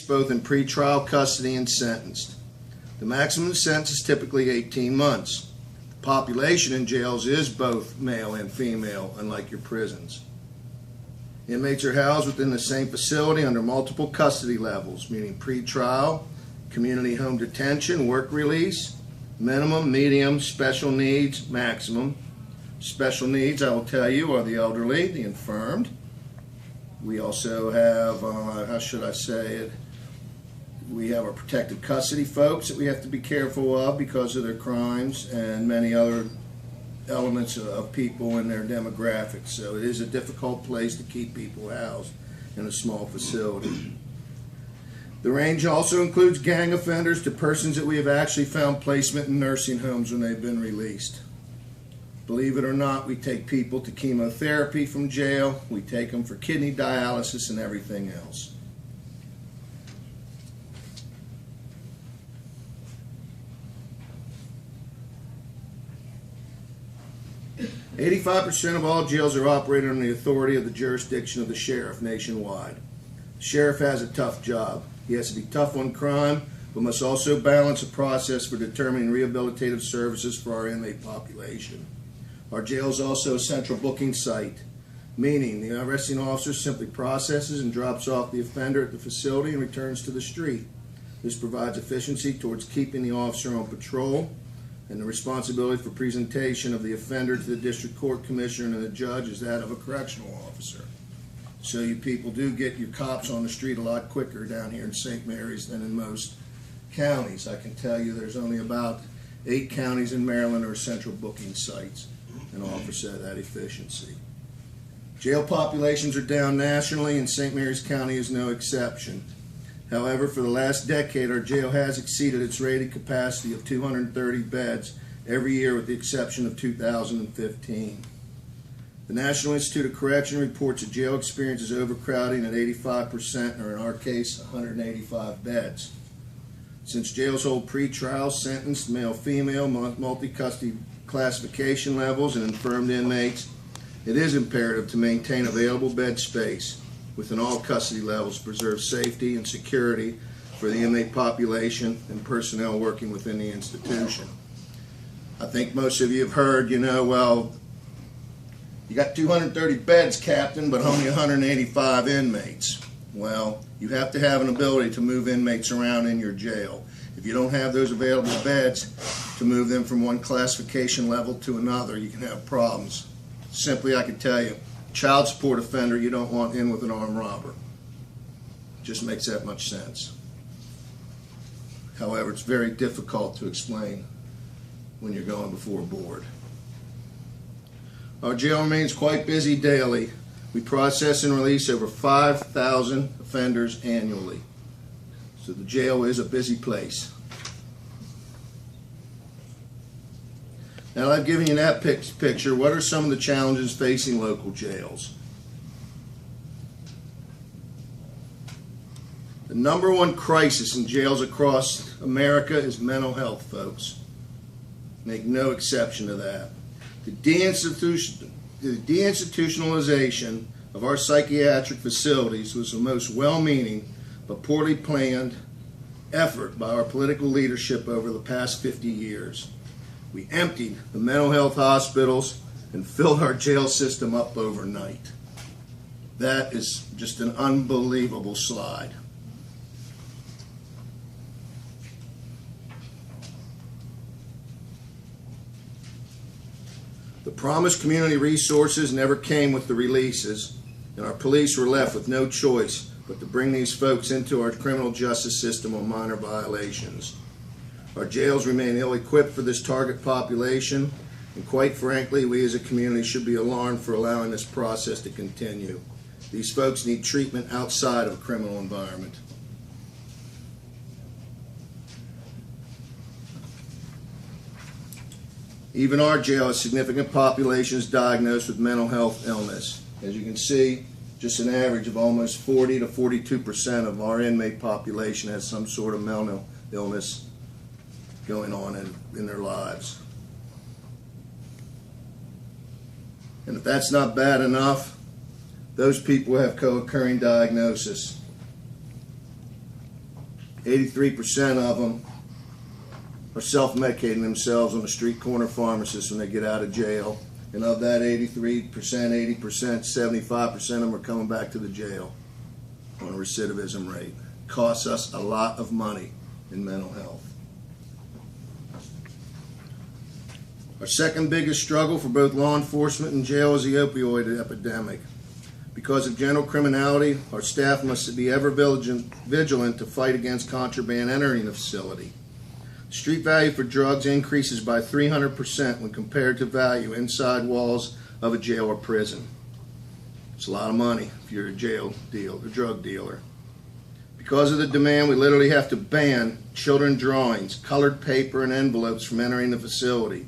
both in pretrial custody and sentenced. The maximum sentence is typically 18 months. The population in jails is both male and female, unlike your prisons. Inmates are housed within the same facility under multiple custody levels, meaning pretrial, community home detention, work release, minimum, medium, special needs, maximum. Special needs, I will tell you, are the elderly, the infirmed. We also have, how should I say it? We have our protected custody folks that we have to be careful of because of their crimes and many other elements of people and their demographics. So it is a difficult place to keep people housed in a small facility. The range also includes gang offenders to persons that we have actually found placement in nursing homes when they've been released. Believe it or not, we take people to chemotherapy from jail. We take them for kidney dialysis and everything else. "85% of all jails are operated under the authority of the jurisdiction of the sheriff nationwide. The sheriff has a tough job. He has to be tough on crime, but must also balance a process for determining rehabilitative services for our inmate population. Our jail is also a central booking site, meaning the arresting officer simply processes and drops off the offender at the facility and returns to the street. This provides efficiency towards keeping the officer on patrol, and the responsibility for presentation of the offender to the district court commissioner and the judge is that of a correctional officer. So you people do get your cops on the street a lot quicker down here in St. Mary's than in most counties. I can tell you there's only about 8 counties in Maryland are central booking sites and offer that efficiency. Jail populations are down nationally, and St. Mary's County is no exception. However, for the last decade, our jail has exceeded its rated capacity of 230 beds every year with the exception of 2015. The National Institute of Correction reports that jail experiences overcrowding at 85%, or in our case, 185 beds. Since jails hold pretrial, sentenced, male-female, multi-custody classification levels, and infirmed inmates, it is imperative to maintain available bed space within all custody levels to preserve safety and security for the inmate population and personnel working within the institution. I think most of you have heard, well, you got 230 beds, Captain, but only 185 inmates. Well, you have to have an ability to move inmates around in your jail. If you don't have those available beds to move them from one classification level to another, you can have problems. Simply, I can tell you, child support offender you don't want in with an armed robber. Just makes that much sense. However, it's very difficult to explain when you're going before a board. Our jail remains quite busy daily. We process and release over 5,000 offenders annually. So the jail is a busy place. Now I've given you that picture. What are some of the challenges facing local jails? The number one crisis in jails across America is mental health, folks. Make no exception to that. The deinstitutionalization of our psychiatric facilities was the most well-meaning but poorly planned effort by our political leadership over the past 50 years. We emptied the mental health hospitals and filled our jail system up overnight. That is just an unbelievable slide. The promised community resources never came with the releases, and our police were left with no choice but to bring these folks into our criminal justice system on minor violations. Our jails remain ill-equipped for this target population, and quite frankly, we as a community should be alarmed for allowing this process to continue. These folks need treatment outside of a criminal environment. Even our jail has significant populations diagnosed with mental health illness. As you can see, just an average of almost 40 to 42% of our inmate population has some sort of mental illness going on in their lives. And if that's not bad enough, those people have co-occurring diagnosis. 83% of them are self-medicating themselves on the street corner pharmacist when they get out of jail. And of that 83%, 80%, 75% of them are coming back to the jail on a recidivism rate. Costs us a lot of money in mental health. Our second biggest struggle for both law enforcement and jail is the opioid epidemic. Because of general criminality, our staff must be ever vigilant to fight against contraband entering the facility. Street value for drugs increases by 300% when compared to value inside walls of a jail or prison. It's a lot of money if you're a drug dealer. Because of the demand, we literally have to ban children drawings, colored paper, and envelopes from entering the facility.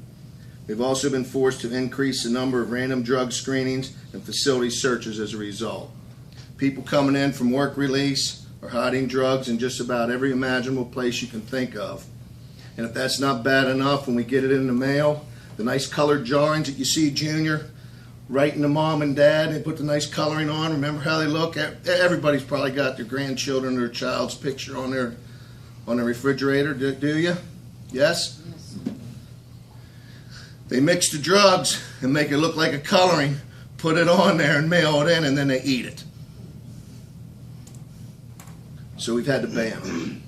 We've also been forced to increase the number of random drug screenings and facility searches as a result. People coming in from work release are hiding drugs in just about every imaginable place you can think of. And if that's not bad enough, when we get it in the mail, the nice colored drawings that you see Junior writing to mom and dad, they put the nice coloring on. Remember how they look? Everybody's probably got their grandchildren or child's picture on their refrigerator, do you? Yes? They mix the drugs and make it look like a coloring, put it on there and mail it in, and then they eat it. So we've had to ban them.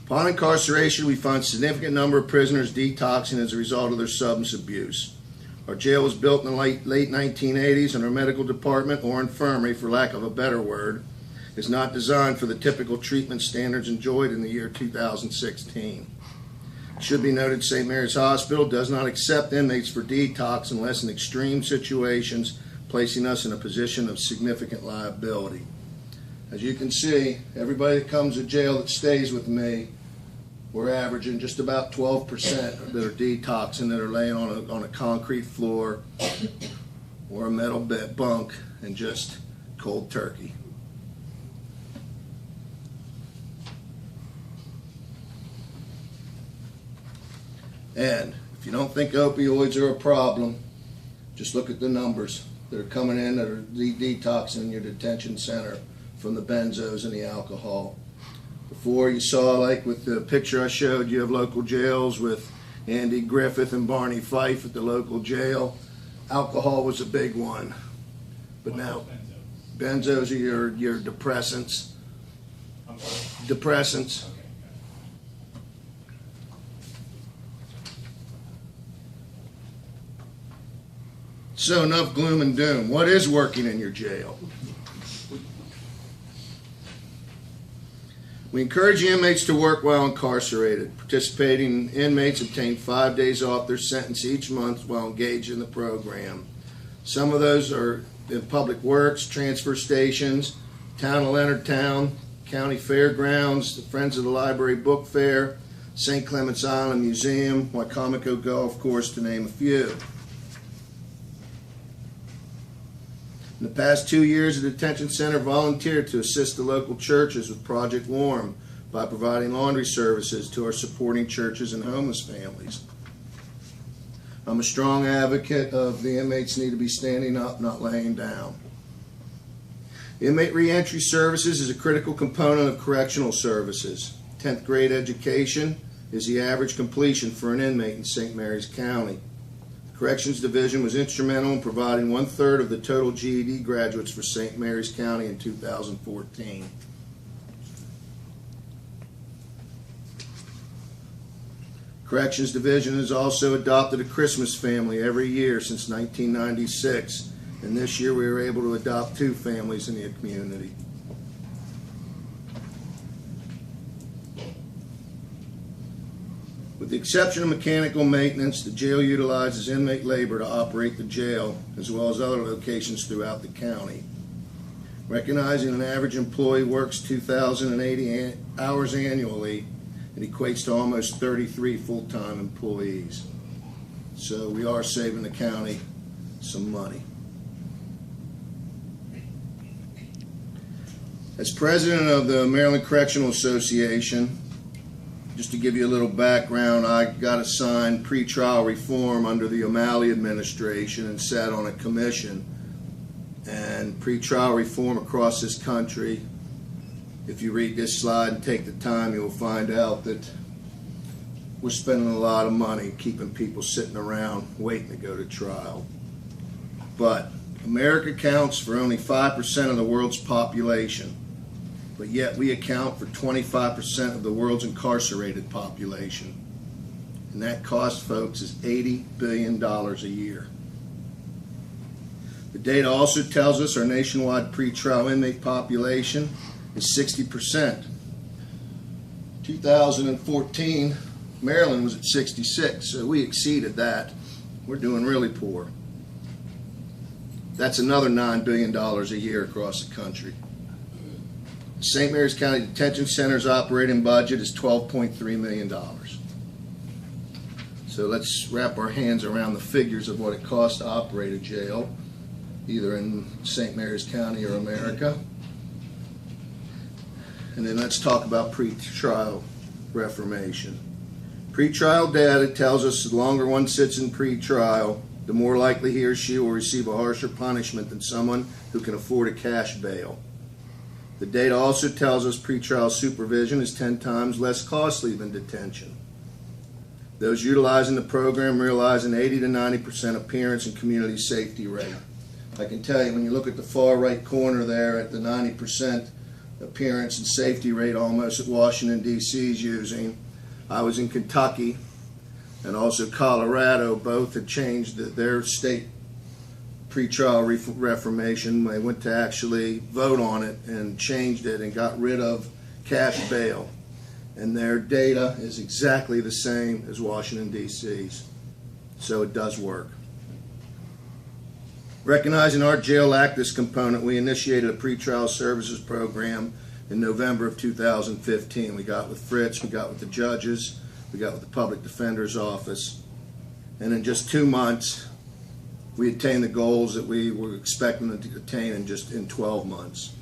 Upon incarceration, we find a significant number of prisoners detoxing as a result of their substance abuse. Our jail was built in the late 1980s, and our medical department, or infirmary for lack of a better word, is not designed for the typical treatment standards enjoyed in the year 2016. It should be noted St. Mary's Hospital does not accept inmates for detox unless in extreme situations, placing us in a position of significant liability. As you can see, everybody that comes to jail that stays with me, we're averaging just about 12% that are detoxing, that are laying on a concrete floor or a metal bunk and just cold turkey. And if you don't think opioids are a problem, just look at the numbers that are coming in that are detoxing in your detention center from the benzos and the alcohol. Before, you saw, like with the picture I showed, you have local jails with Andy Griffith and Barney Fife at the local jail. Alcohol was a big one. But now, benzos are your depressants. Depressants. So enough gloom and doom. What is working in your jail? We encourage inmates to work while incarcerated. Participating inmates obtain 5 days off their sentence each month while engaged in the program. Some of those are in public works, transfer stations, town of Leonardtown, county fairgrounds, the Friends of the Library Book Fair, St. Clements Island Museum, Wycomico Golf Course, to name a few. In the past 2 years, the detention center volunteered to assist the local churches with Project Warm by providing laundry services to our supporting churches and homeless families. I'm a strong advocate of the inmates need to be standing up, not laying down. Inmate reentry services is a critical component of correctional services. 10th grade education is the average completion for an inmate in St. Mary's County. Corrections Division was instrumental in providing 1/3 of the total GED graduates for St. Mary's County in 2014. Corrections Division has also adopted a Christmas family every year since 1996, and this year we were able to adopt 2 families in the community. With the exception of mechanical maintenance, the jail utilizes inmate labor to operate the jail, as well as other locations throughout the county. Recognizing an average employee works 2,080 hours annually, it equates to almost 33 full-time employees. So we are saving the county some money. As president of the Maryland Correctional Association, just to give you a little background, I got assigned pretrial reform under the O'Malley administration and sat on a commission and pretrial reform across this country. If you read this slide and take the time, you'll find out that we're spending a lot of money keeping people sitting around waiting to go to trial. But America accounts for only 5% of the world's population, but yet we account for 25% of the world's incarcerated population. And that cost, folks, is $80 billion a year. The data also tells us our nationwide pretrial inmate population is 60%. 2014, Maryland was at 66, so we exceeded that. We're doing really poor. That's another $9 billion a year across the country. The St. Mary's County Detention Center's operating budget is $12.3 million. So let's wrap our hands around the figures of what it costs to operate a jail, either in St. Mary's County or America. And then let's talk about pretrial reformation. Pretrial data tells us the longer one sits in pretrial, the more likely he or she will receive a harsher punishment than someone who can afford a cash bail. The data also tells us pretrial supervision is 10 times less costly than detention. Those utilizing the program realize an 80 to 90% appearance and community safety rate. I can tell you, when you look at the far right corner there at the 90% appearance and safety rate almost that Washington, D.C. is using, I was in Kentucky and also Colorado. Both had changed their state pretrial reformation. They went to actually vote on it and changed it and got rid of cash bail. And their data is exactly the same as Washington, D.C.'s. So it does work. Recognizing our jail lacked this component, we initiated a pretrial services program in November of 2015. We got with Fritz, we got with the judges, we got with the public defender's office, and in just 2 months we attained the goals that we were expecting to attain in 12 months.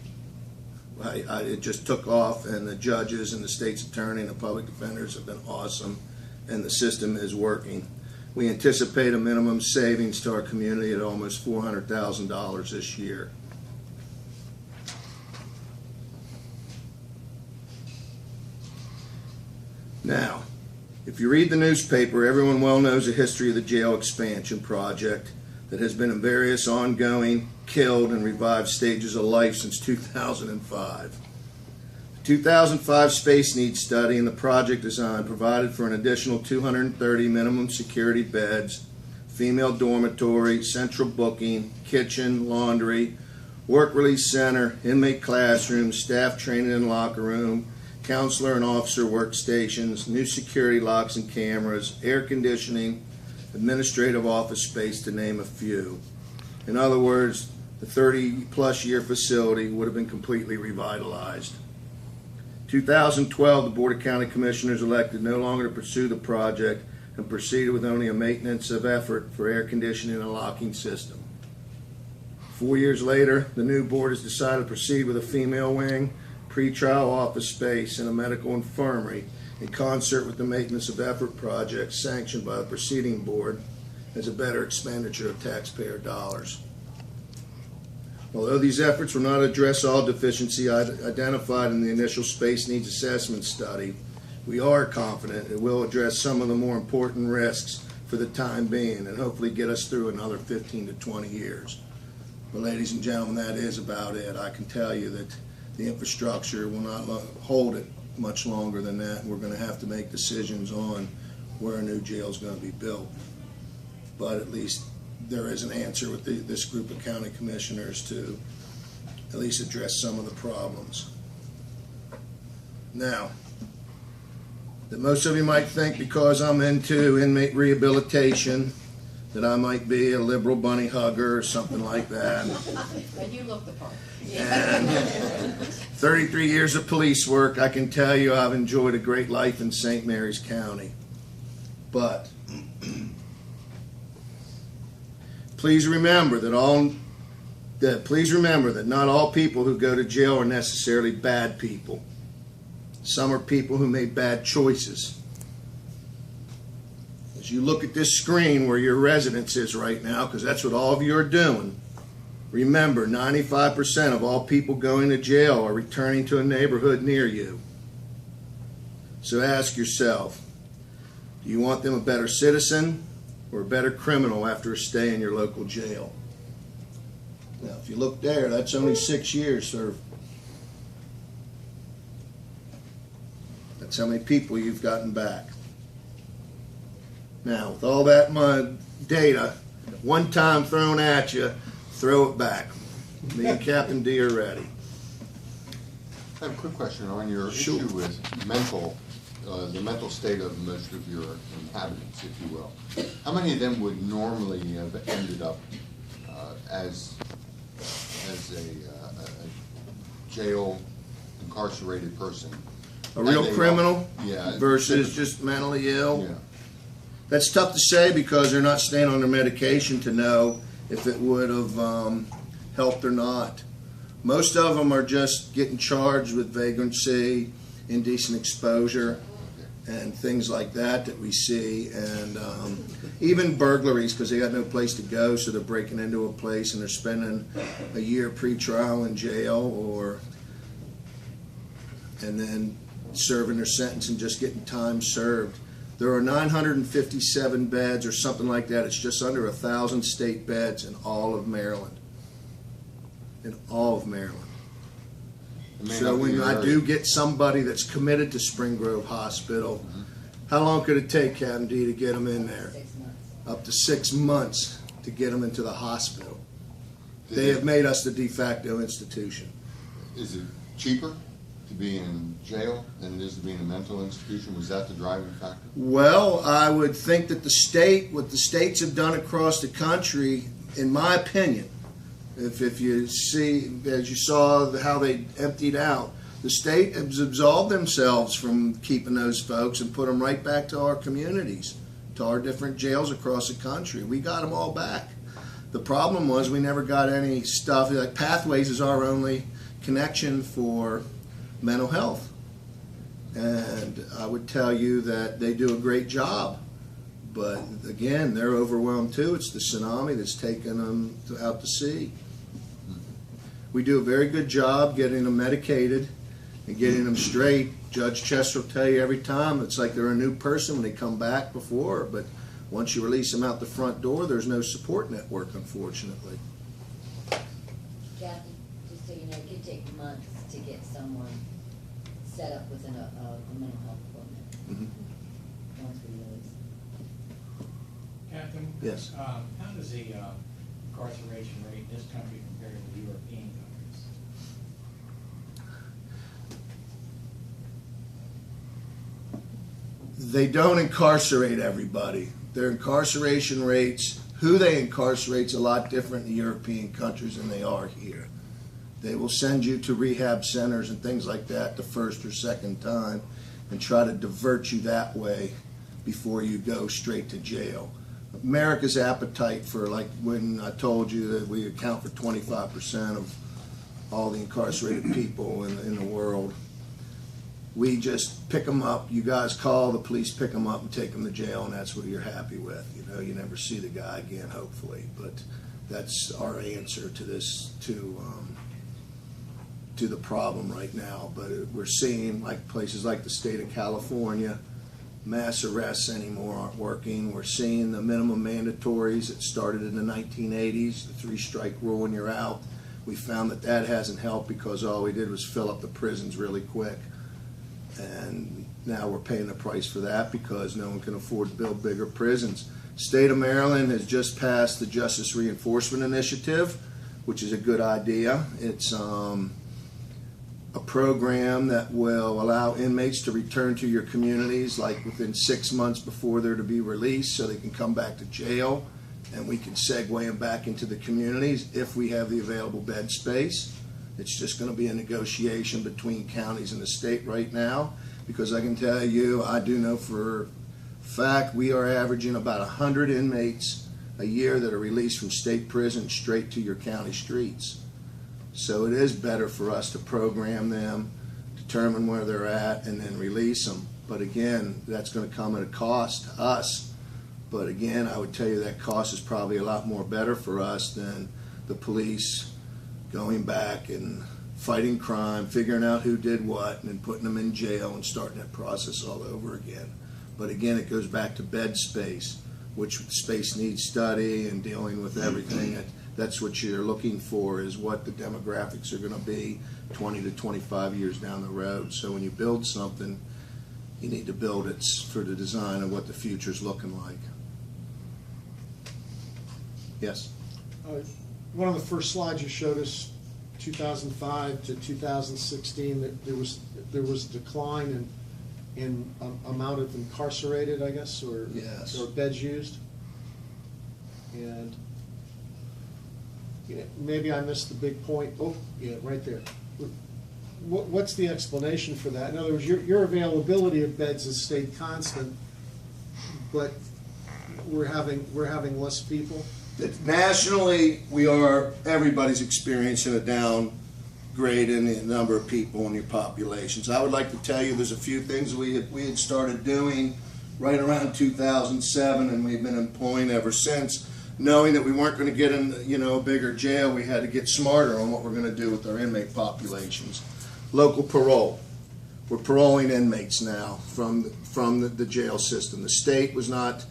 It just took off, and the judges and the state's attorney and the public defenders have been awesome, and the system is working. We anticipate a minimum savings to our community at almost $400,000 this year. Now, if you read the newspaper, everyone well knows the history of the jail expansion project that has been in various ongoing, killed, and revived stages of life since 2005. The 2005 Space Needs Study and the project design provided for an additional 230 minimum security beds, female dormitory, central booking, kitchen, laundry, work release center, inmate classroom, staff training and locker room, counselor and officer workstations, new security locks and cameras, air conditioning, administrative office space, to name a few. In other words, the 30-plus year facility would have been completely revitalized. 2012, the Board of County Commissioners elected no longer to pursue the project and proceeded with only a maintenance of effort for air conditioning and locking system. 4 years later, the new board has decided to proceed with a female wing, pretrial office space, and a medical infirmary in concert with the maintenance of effort project sanctioned by the preceding board as a better expenditure of taxpayer dollars. Although these efforts will not address all deficiency identified in the initial space needs assessment study, we are confident it will address some of the more important risks for the time being and hopefully get us through another 15 to 20 years. But ladies and gentlemen, that is about it. I can tell you that the infrastructure will not hold it much longer than that. We're going to have to make decisions on where a new jail is going to be built. But at least there is an answer with this group of county commissioners to at least address some of the problems. Now, that most of you might think because I'm into inmate rehabilitation that I might be a liberal bunny hugger or something like that. And you look the part. And 33 years of police work, I can tell you I've enjoyed a great life in St. Mary's County. But please remember that not all people who go to jail are necessarily bad people. Some are people who made bad choices. As you look at this screen where your residence is right now, because that's what all of you are doing, Remember, 95% of all people going to jail are returning to a neighborhood near you. So ask yourself, do you want them a better citizen or a better criminal after a stay in your local jail? Now, if you look there, that's only 6 years, sir. That's how many people you've gotten back. Now, with all that data, one time thrown at you, throw it back. Me and Captain D are ready. I have a quick question on your Sure. issue with the mental state of most of your inhabitants, if you will. How many of them would normally have ended up as a jail incarcerated person? A real And they criminal Yeah. versus just mentally ill. Yeah. That's tough to say because they're not staying on their medication to know if it would have helped or not. Most of them are just getting charged with vagrancy, indecent exposure, and things like that we see, and even burglaries because they got no place to go, so they're breaking into a place and they're spending a year pre-trial in jail, and then serving their sentence and just getting time served. There are 957 beds or something like that. It's just under 1,000 state beds in all of Maryland. In all of Maryland. It may So not be when I very- do get somebody that's committed to Spring Grove Hospital, how long could it take, Captain D, to get them in there? 6 months. Up to 6 months to get them into the hospital. Did They it- have made us the de facto institution. Is it cheaper to be in jail than it is to be in a mental institution? Was that the driving factor? Well, I would think that what the states have done across the country, in my opinion, if you see, as you saw how they emptied out, the state has absolved themselves from keeping those folks and put them right back to our communities, to our different jails across the country. We got them all back. The problem was we never got any stuff, like Pathways is our only connection for mental health. And I would tell you that they do a great job. But again, they're overwhelmed too. It's the tsunami that's taken them out to sea. We do a very good job getting them medicated and getting them straight. Judge Chester will tell you every time it's like they're a new person when they come back before. But once you release them out the front door, there's no support network, unfortunately. Kathy, just so you know, it could take months to get someone set up within a mental health appointment. Mhm. Once we release. Captain? Yes. How does the incarceration rate in this country compare to the European countries? They don't incarcerate everybody. Their incarceration rates, who they incarcerate's a lot different in the European countries than they are here. They will send you to rehab centers and things like that the first or second time and try to divert you that way before you go straight to jail. America's appetite for, like when I told you that we account for 25% of all the incarcerated people in the world, we just pick them up. You guys call, the police pick them up and take them to jail, and that's what you're happy with. You know, you never see the guy again, hopefully. But that's our answer to this, to the problem right now. But we're seeing, like places like the state of California, mass arrests anymore aren't working. We're seeing the minimum mandatories that started in the 1980s, the 3-strike rule and you're out. We found that that hasn't helped because all we did was fill up the prisons really quick. And now we're paying the price for that because no one can afford to build bigger prisons. State of Maryland has just passed the Justice Reinforcement Initiative, which is a good idea. It's a program that will allow inmates to return to your communities like within 6 months before they're to be released so they can come back to jail and we can segue them back into the communities if we have the available bed space. It's just going to be a negotiation between counties and the state right now because I can tell you, I do know for a fact we are averaging about 100 inmates a year that are released from state prison straight to your county streets. So it is better for us to program them, determine where they're at, and then release them. But again, that's going to come at a cost to us. But again, I would tell you that cost is probably a lot more better for us than the police going back and fighting crime, figuring out who did what, and then putting them in jail and starting that process all over again. But again, it goes back to bed space, which space needs study and dealing with everything. That's what you're looking for, is what the demographics are going to be 20 to 25 years down the road. So when you build something, you need to build it for the design of what the future's looking like. Yes? One of the first slides you showed us, 2005 to 2016, that there was a decline in amount of incarcerated, I guess, or Yes. or beds used. And maybe I missed the big point. Oh, yeah, right there. What's the explanation for that? In other words, your availability of beds has stayed constant, but we're having less people. Nationally, everybody's experiencing a downgrade in the number of people in your populations. I would like to tell you there's a few things we had started doing right around 2007, and we've been employing ever since, knowing that we weren't going to get in, a bigger jail. We had to get smarter on what we're going to do with our inmate populations. Local parole. We're paroling inmates now from the jail system. The state was not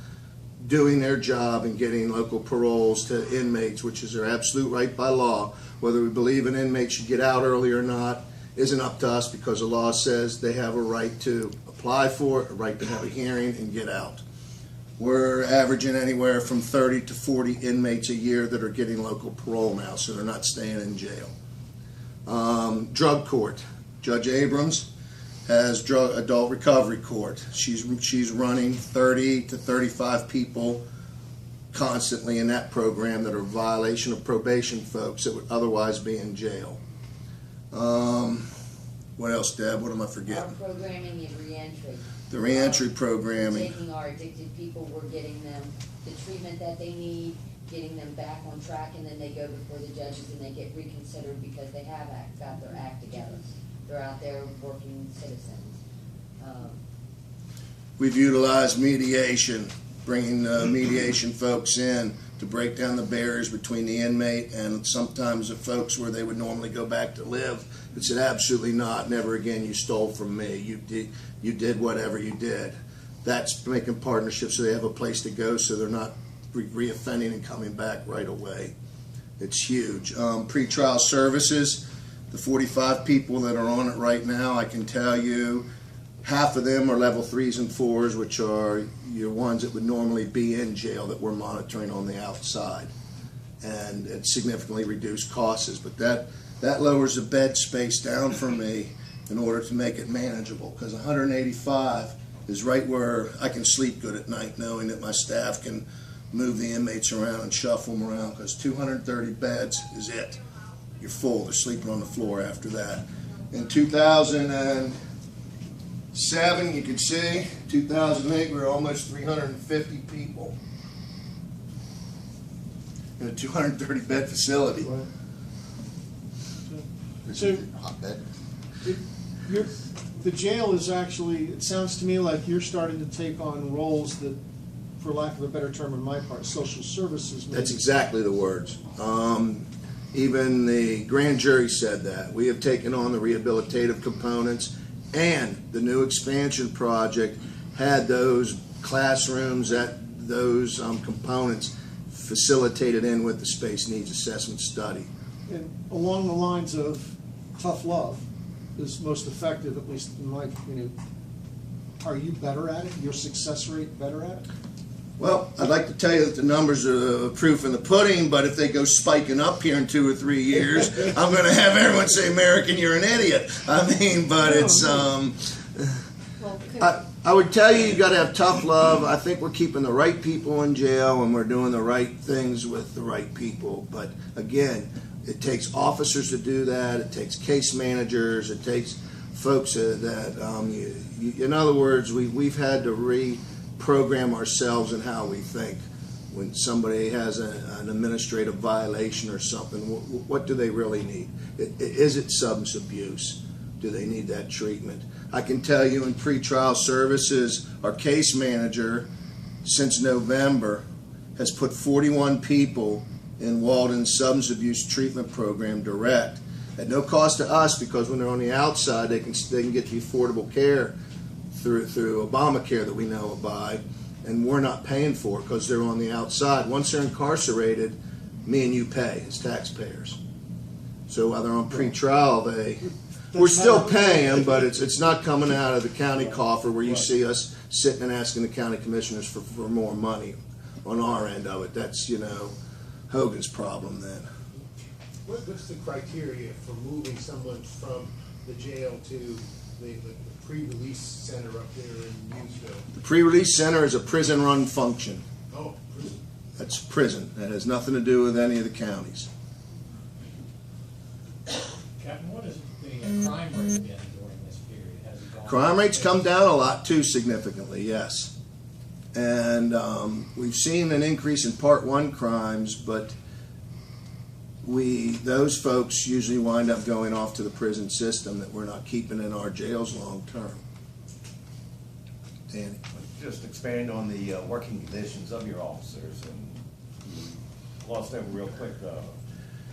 doing their job and getting local paroles to inmates, which is their absolute right by law. Whether we believe an inmate should get out early or not isn't up to us, because the law says they have a right to apply for it, a right to have a hearing and get out. We're averaging anywhere from 30 to 40 inmates a year that are getting local parole now, so they're not staying in jail. Drug court. Judge Abrams has adult recovery court. She's running 30 to 35 people constantly in that program that are violation of probation folks that would otherwise be in jail. What else, Deb? What am I Our forgetting? programming and reentry. The reentry programming. Taking our addicted people, we're getting them the treatment that they need, getting them back on track, and then they go before the judges and they get reconsidered because they have got their act together. They're out there working citizens. We've utilized mediation, bringing mediation folks in to break down the barriers between the inmate and sometimes the folks where they would normally go back to live. It said, absolutely not, never again, you stole from me, you did whatever you did. That's making partnerships so they have a place to go, so they're not reoffending and coming back right away. It's huge. Pretrial services, the 45 people that are on it right now, I can tell you half of them are level 3s and 4s, which are your ones that would normally be in jail that we're monitoring on the outside. And it significantly reduced costs, but that lowers the bed space down for me in order to make it manageable, because 185 is right where I can sleep good at night, knowing that my staff can move the inmates around and shuffle them around, because 230 beds is it. You're full. They're sleeping on the floor after that. In 2007, you can see, 2008, we were almost 350 people in a 230 bed facility. Right. This So- is a hotbed. The jail is actually, it sounds to me like you're starting to take on roles that, for lack of a better term on my part, social services. maybe. That's exactly the words. Even the grand jury said that. We have taken on the rehabilitative components, and the new expansion project had those classrooms, those components facilitated in with the space needs assessment study. And along the lines of tough love is most effective, at least in my opinion. Are you better at it? Your success rate better at it? Well, I'd like to tell you that the numbers are proof in the pudding, but if they go spiking up here in 2 or 3 years, I'm going to have everyone say, Merican, you're an idiot. I mean, but it's, Well, I would tell you got to have tough love. I think we're keeping the right people in jail and we're doing the right things with the right people. But again, it takes officers to do that. It takes case managers. It takes folks that, in other words, we've had to reprogram ourselves in how we think. When somebody has an administrative violation or something, what do they really need? Is it substance abuse? Do they need that treatment? I can tell you in pretrial services, our case manager, since November, has put 41 people in Walden's substance abuse treatment program direct at no cost to us, because when they're on the outside, they can get the affordable care through Obamacare that we know about, and we're not paying for it because they're on the outside. Once they're incarcerated, me and you pay as taxpayers. So while they're on pretrial, we're still paying, but it's not coming out of the county coffer where you see us sitting and asking the county commissioners for more money on our end of it. That's, Hogan's problem then. What's the criteria for moving someone from the jail to the pre-release center up there in Hughesville? The pre-release center is a prison-run function. Oh, prison. That's prison. That has nothing to do with any of the counties. Captain, what has the crime rate been during this period? Has it gone? Crime rates come down a lot too, significantly, yes. And we've seen an increase in Part 1 crimes, but those folks usually wind up going off to the prison system that we're not keeping in our jails long term. Danny? Just expand on the working conditions of your officers, and you glossed over real quick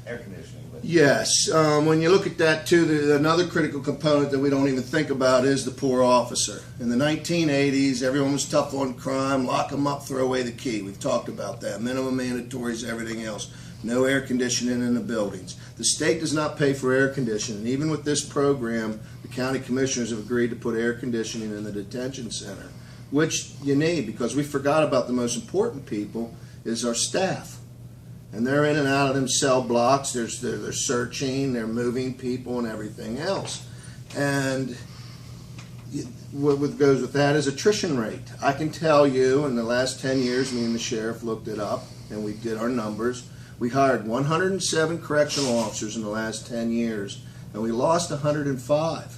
air conditioning. But Yes, when you look at that too, another critical component that we don't even think about is the poor officer. In the 1980s, everyone was tough on crime, lock them up, throw away the key. We've talked about that. Minimum mandatories, everything else. No air conditioning in the buildings. The state does not pay for air conditioning. Even with this program, the county commissioners have agreed to put air conditioning in the detention center, which you need, because we forgot about the most important people is our staff. And they're in and out of them cell blocks. They're searching, they're moving people and everything else. And what goes with that is attrition rate. I can tell you in the last 10 years, me and the sheriff looked it up and we did our numbers. We hired 107 correctional officers in the last 10 years and we lost 105.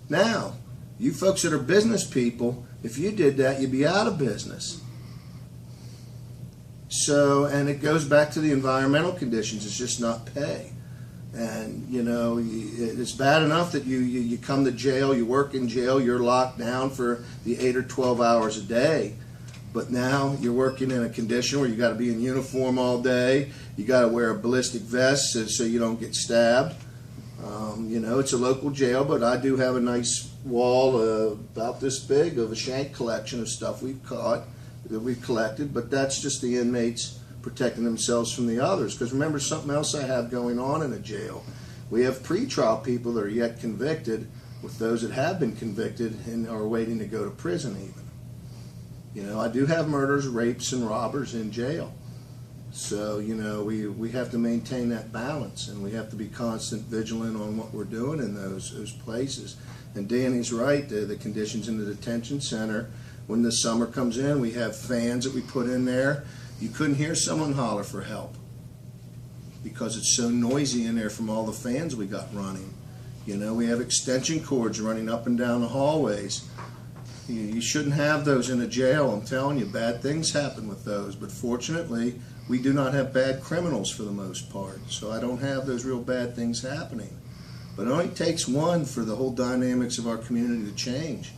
Now, you folks that are business people, if you did that, you'd be out of business. So, and it goes back to the environmental conditions. It's just not pay. And, it's bad enough that you come to jail, you work in jail, you're locked down for the 8 or 12 hours a day. But now you're working in a condition where you got to be in uniform all day. You got to wear a ballistic vest so you don't get stabbed. It's a local jail, but I do have a nice wall about this big of a shank collection of stuff we've caught, that we've collected, but that's just the inmates protecting themselves from the others. Because remember something else I have going on in a jail. We have pretrial people that are yet convicted with those that have been convicted and are waiting to go to prison even. I do have murders, rapes, and robbers in jail. So, we have to maintain that balance, and we have to be constant vigilant on what we're doing in those places. And Danny's right, the conditions in the detention center, when the summer comes in, we have fans that we put in there. You couldn't hear someone holler for help because it's so noisy in there from all the fans we got running. We have extension cords running up and down the hallways. You shouldn't have those in a jail. I'm telling you, bad things happen with those. But fortunately, we do not have bad criminals for the most part. So I don't have those real bad things happening. But it only takes one for the whole dynamics of our community to change.